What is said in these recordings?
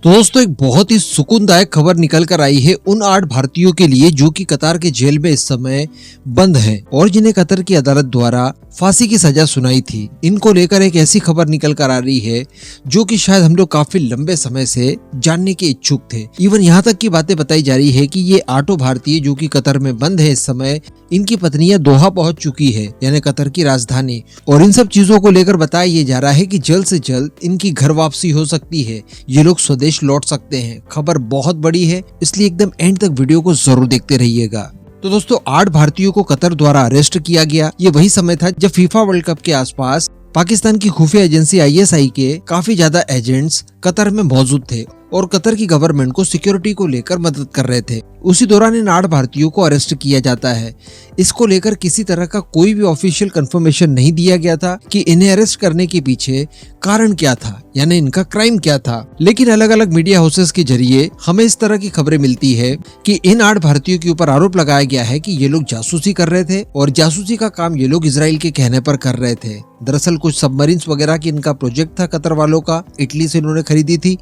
तो दोस्तों एक बहुत ही सुकूनदायक खबर निकल कर आई है उन 8 भारतीयों के लिए जो कि कतार के जेल में इस समय बंद हैं और जिन्हें कतर की अदालत द्वारा फांसी की सजा सुनाई थी। इनको लेकर एक ऐसी खबर निकल कर आ रही है जो कि शायद हम लोग काफी लंबे समय से जानने के इच्छुक थे। इवन यहाँ तक की बातें बताई जा रही है कि ये 8 भारतीय जो कि कतर में बंद है इस समय, इनकी पत्नियां दोहा पहुंच चुकी है यानी कतर की राजधानी, और इन सब चीजों को लेकर बताया ये जा रहा है कि जल्द से जल्द इनकी घर वापसी हो सकती है, ये लोग स्वदेश लौट सकते हैं। खबर बहुत बड़ी है, इसलिए एकदम एंड तक वीडियो को जरूर देखते रहिएगा। तो दोस्तों 8 भारतीयों को कतर द्वारा अरेस्ट किया गया। ये वही समय था जब फीफा वर्ल्ड कप के आसपास पाकिस्तान की खुफिया एजेंसी ISI के काफी ज्यादा एजेंट्स कतर में मौजूद थे और कतर की गवर्नमेंट को सिक्योरिटी को लेकर मदद कर रहे थे। उसी दौरान इन 8 भारतीयों को अरेस्ट किया जाता है। इसको लेकर किसी तरह का कोई भी ऑफिशियल कंफर्मेशन नहीं दिया गया था कि इन्हें अरेस्ट करने के पीछे कारण क्या था, यानी इनका क्राइम क्या था। लेकिन अलग अलग मीडिया हाउसेस के जरिए हमें इस तरह की खबरें मिलती है कि इन 8 भारतीयों के ऊपर आरोप लगाया गया है कि ये लोग जासूसी कर रहे थे और जासूसी का काम ये लोग इजराइल के कहने पर कर रहे थे। दरअसल कुछ सबमरीन्स वगैरह की इनका प्रोजेक्ट था कतर वालों का, इटली से इन्होंने खरीदी थी,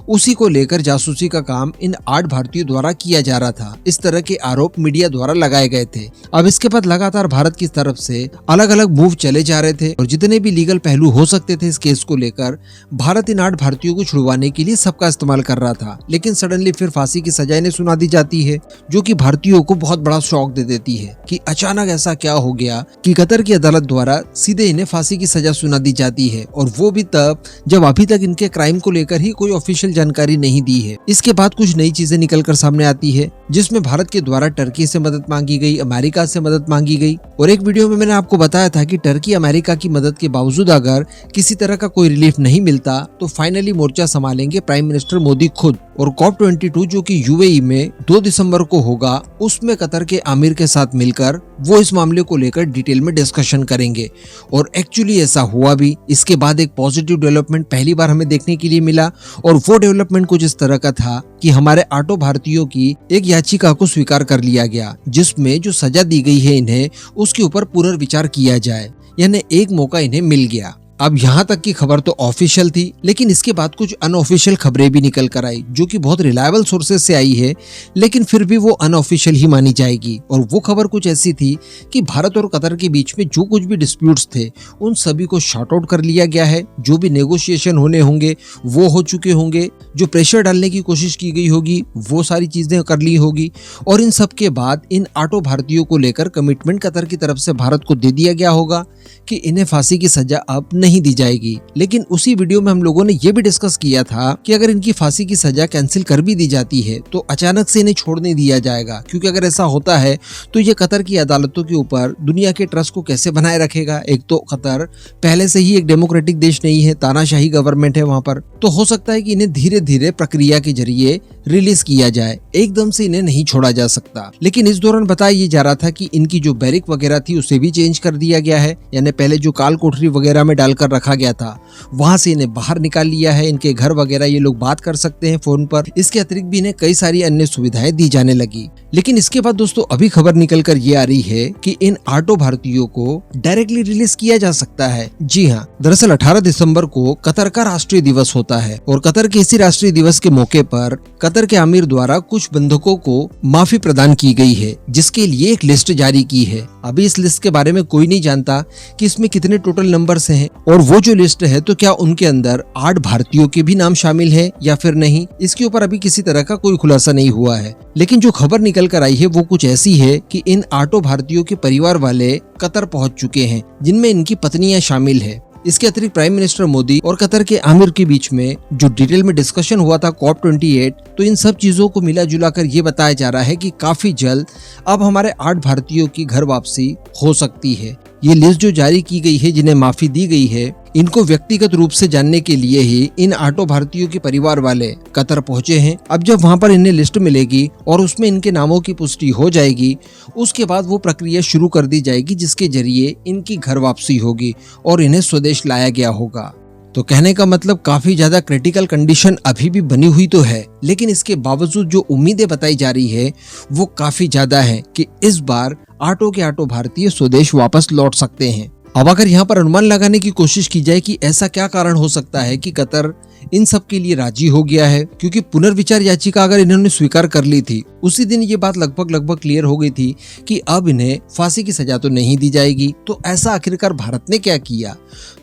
उसी को लेकर जासूसी का काम इन 8 भारतीयों द्वारा किया जा रहा था। इस तरह के आरोप मीडिया द्वारा लगाए गए थे। अब इसके बाद लगातार भारत की तरफ से अलग अलग मूव चले जा रहे थे और जितने भी लीगल पहलू हो सकते थे इस केस को लेकर भारत इन 8 भारतीयों को छुड़वाने के लिए सबका इस्तेमाल कर रहा था। लेकिन सडनली फिर फांसी की सजा इन्हें सुना दी जाती है, जो कि भारतीयों को बहुत बड़ा शॉक दे देती है कि अचानक ऐसा क्या हो गया कि कतर की अदालत द्वारा सीधे इन्हें फांसी की सजा सुना दी जाती है, और वो भी तब जब अभी तक इनके क्राइम को लेकर ही कोई ऑफिशियल जानकारी नहीं दी है। इसके बाद कुछ नई चीजें निकलकर सामने आती है जिसमें भारत के द्वारा टर्की से मदद मांगी गई, अमेरिका से मदद मांगी गई, और एक वीडियो में मैंने आपको बताया था कि टर्की अमेरिका की मदद के बावजूद अगर किसी तरह का कोई रिलीफ नहीं मिलता तो फाइनली मोर्चा संभालेंगे प्राइम मिनिस्टर मोदी खुद। और COP22 जो कि UAE में 2 दिसंबर को होगा, उसमें कतर के आमिर के साथ मिलकर वो इस मामले को लेकर डिटेल में डिस्कशन करेंगे, और एक्चुअली ऐसा हुआ भी। इसके बाद एक पॉजिटिव डेवलपमेंट पहली बार हमें देखने के लिए मिला, और वो डेवलपमेंट कुछ इस तरह का था कि हमारे 8 भारतीयों की एक याचिका को स्वीकार कर लिया गया जिसमें जो सजा दी गई है इन्हें उसके ऊपर पुनर्विचार किया जाए, यानी एक मौका इन्हें मिल गया। अब यहाँ तक की खबर तो ऑफिशियल थी, लेकिन इसके बाद कुछ अनऑफिशियल खबरें भी निकल कर आई जो कि बहुत रिलायबल सोर्सेज से आई है, लेकिन फिर भी वो अनऑफिशियल ही मानी जाएगी। और वो खबर कुछ ऐसी थी कि भारत और कतर के बीच में जो कुछ भी डिस्प्यूट्स थे उन सभी को शॉर्ट आउट कर लिया गया है। जो भी नेगोशिएशन होने होंगे वो हो चुके होंगे, जो प्रेशर डालने की कोशिश की गई होगी वो सारी चीजें कर ली होगी, और इन सब के बाद इन 8 भारतीयों को लेकर कमिटमेंट कतर की तरफ से भारत को दे दिया गया होगा कि इन्हें फांसी की सजा अब नहीं दी जाएगी। लेकिन उसी वीडियो में हम लोगों ने ये भी डिस्कस किया था कि अगर इनकी फांसी की सजा कैंसिल कर भी दी जाती है तो अचानक से इन्हें छोड़ नहीं दिया जाएगा, क्योंकि अगर ऐसा होता है तो ये कतर की अदालतों के ऊपर दुनिया के ट्रस्ट को कैसे बनाए रखेगा। एक तो कतर पहले से ही एक डेमोक्रेटिक देश नहीं है, तानाशाही गवर्नमेंट है वहाँ पर, तो हो सकता है कि इन्हें धीरे धीरे प्रक्रिया के जरिए रिलीज किया जाए, एकदम से इन्हें नहीं छोड़ा जा सकता। लेकिन इस दौरान बताया ये जा रहा था कि इनकी जो बैरिक वगैरह थी उसे भी चेंज कर दिया गया है, यानी पहले जो काल कोठरी वगैरह में डालकर रखा गया था वहां से इन्हें बाहर निकाल लिया है। इनके घर वगैरह ये लोग बात कर सकते हैं फोन पर। इसके अतिरिक्त भी इन्हें कई सारी अन्य सुविधाएं दी जाने लगी। लेकिन इसके बाद दोस्तों अभी खबर निकल कर ये आ रही है कि इन 8 भारतीयों को डायरेक्टली रिलीज किया जा सकता है। जी हाँ, दरअसल 18 दिसंबर को कतर का राष्ट्रीय दिवस होता है, और कतर के इसी राष्ट्रीय दिवस के मौके पर कतर के आमिर द्वारा कुछ बंधकों को माफी प्रदान की गई है, जिसके लिए एक लिस्ट जारी की है। अभी इस लिस्ट के बारे में कोई नहीं जानता कि इसमें कितने टोटल नंबर्स हैं, और वो जो लिस्ट है तो क्या उनके अंदर 8 भारतीयों के भी नाम शामिल है या फिर नहीं, इसके ऊपर अभी किसी तरह का कोई खुलासा नहीं हुआ है। लेकिन जो खबर निकल कर आई है वो कुछ ऐसी है कि इन 8 भारतीयों के परिवार वाले कतर पहुंच चुके हैं, जिनमें इनकी पत्नियां शामिल है। इसके अतिरिक्त प्राइम मिनिस्टर मोदी और कतर के आमिर के बीच में जो डिटेल में डिस्कशन हुआ था COP28, तो इन सब चीजों को मिला जुला कर ये बताया जा रहा है कि काफी जल्द अब हमारे 8 भारतीयों की घर वापसी हो सकती है। ये लिस्ट जो जारी की गई है, जिन्हें माफी दी गई है, इनको व्यक्तिगत रूप से जानने के लिए ही इन 8 भारतीयों के परिवार वाले कतर पहुंचे हैं। अब जब वहां पर इन्हें लिस्ट मिलेगी और उसमें इनके नामों की पुष्टि हो जाएगी, उसके बाद वो प्रक्रिया शुरू कर दी जाएगी जिसके जरिए इनकी घर वापसी होगी और इन्हें स्वदेश लाया गया होगा। तो कहने का मतलब काफी ज्यादा क्रिटिकल कंडीशन अभी भी बनी हुई तो है, लेकिन इसके बावजूद जो उम्मीदें बताई जा रही है वो काफी ज्यादा है कि इस बार 8 के 8 भारतीय स्वदेश वापस लौट सकते हैं। अब अगर यहाँ पर अनुमान लगाने की कोशिश की जाए कि ऐसा क्या कारण हो सकता है कि कतर इन सब के लिए राजी हो गया है, क्योंकि पुनर्विचार याचिका अगर इन्होंने स्वीकार कर ली थी उसी दिन ये बात लगभग क्लियर हो गई थी कि अब इन्हें फांसी की सजा तो नहीं दी जाएगी। तो ऐसा आखिरकार भारत ने क्या किया?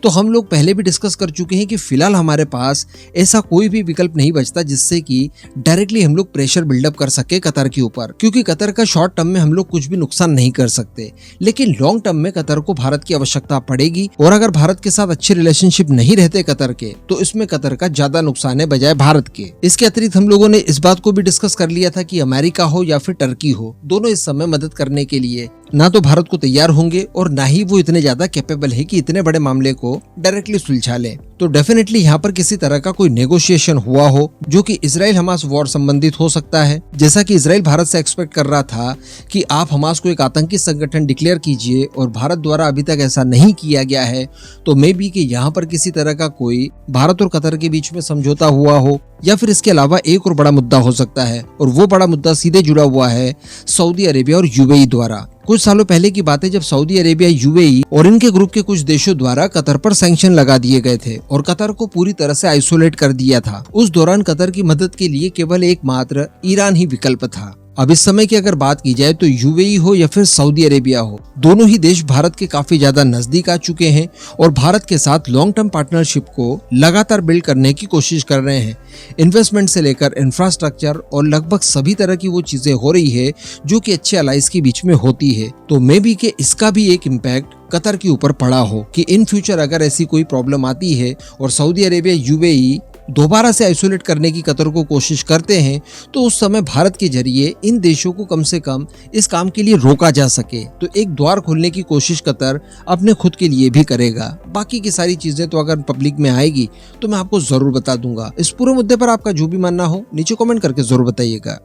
तो हम लोग पहले भी डिस्कस कर चुके हैं कि फिलहाल हमारे पास ऐसा कोई भी विकल्प नहीं बचता जिससे कि डायरेक्टली हम लोग प्रेशर बिल्डअप कर सके कतर के ऊपर, क्योंकि कतर का शॉर्ट टर्म में हम लोग कुछ भी नुकसान नहीं कर सकते, लेकिन लॉन्ग टर्म में कतर को भारत की आवश्यकता पड़ेगी। और अगर भारत के साथ अच्छे रिलेशनशिप नहीं रहते कतर के, तो इसमें कतर का ज्यादा नुकसान है बजाय भारत के। इसके अतिरिक्त हम लोगों ने इस बात को भी डिस्कस कर लिया था कि अमेरिका हो या फिर टर्की हो, दोनों इस समय मदद करने के लिए ना तो भारत को तैयार होंगे और ना ही वो इतने ज्यादा कैपेबल है कि इतने बड़े मामले को डायरेक्टली सुलझा लें। तो डेफिनेटली यहाँ पर किसी तरह का कोई नेगोशिएशन हुआ हो जो कि इजराइल हमास वॉर संबंधित हो सकता है, जैसा कि इजराइल भारत से एक्सपेक्ट कर रहा था कि आप हमास को एक आतंकी संगठन डिक्लेयर कीजिए और भारत द्वारा अभी तक ऐसा नहीं किया गया है। तो मे बी कि यहाँ पर किसी तरह का कोई भारत और कतर के बीच में समझौता हुआ हो, या फिर इसके अलावा एक और बड़ा मुद्दा हो सकता है, और वो बड़ा मुद्दा सीधे जुड़ा हुआ है सऊदी अरेबिया और यूएई द्वारा। कुछ सालों पहले की बात है जब सऊदी अरेबिया, यूएई और इनके ग्रुप के कुछ देशों द्वारा कतर पर सैंक्शन लगा दिए गए थे और कतर को पूरी तरह से आइसोलेट कर दिया था। उस दौरान कतर की मदद के लिए केवल एकमात्र ईरान ही विकल्प था। अब इस समय की अगर बात की जाए तो यूएई हो या फिर सऊदी अरेबिया हो, दोनों ही देश भारत के काफी ज्यादा नजदीक आ चुके हैं और भारत के साथ लॉन्ग टर्म पार्टनरशिप को लगातार बिल्ड करने की कोशिश कर रहे हैं। इन्वेस्टमेंट से लेकर इंफ्रास्ट्रक्चर और लगभग सभी तरह की वो चीजें हो रही है जो कि अच्छे अलाइज के बीच में होती है। तो मे बी कि इसका भी एक इम्पैक्ट कतर के ऊपर पड़ा हो कि इन फ्यूचर अगर ऐसी कोई प्रॉब्लम आती है और सऊदी अरेबिया, यूएई दोबारा से आइसोलेट करने की कतर को कोशिश करते हैं, तो उस समय भारत के जरिए इन देशों को कम से कम इस काम के लिए रोका जा सके। तो एक द्वार खोलने की कोशिश कतर अपने खुद के लिए भी करेगा। बाकी की सारी चीजें तो अगर पब्लिक में आएगी तो मैं आपको जरूर बता दूंगा। इस पूरे मुद्दे पर आपका जो भी मानना हो नीचे कमेंट करके जरूर बताइएगा।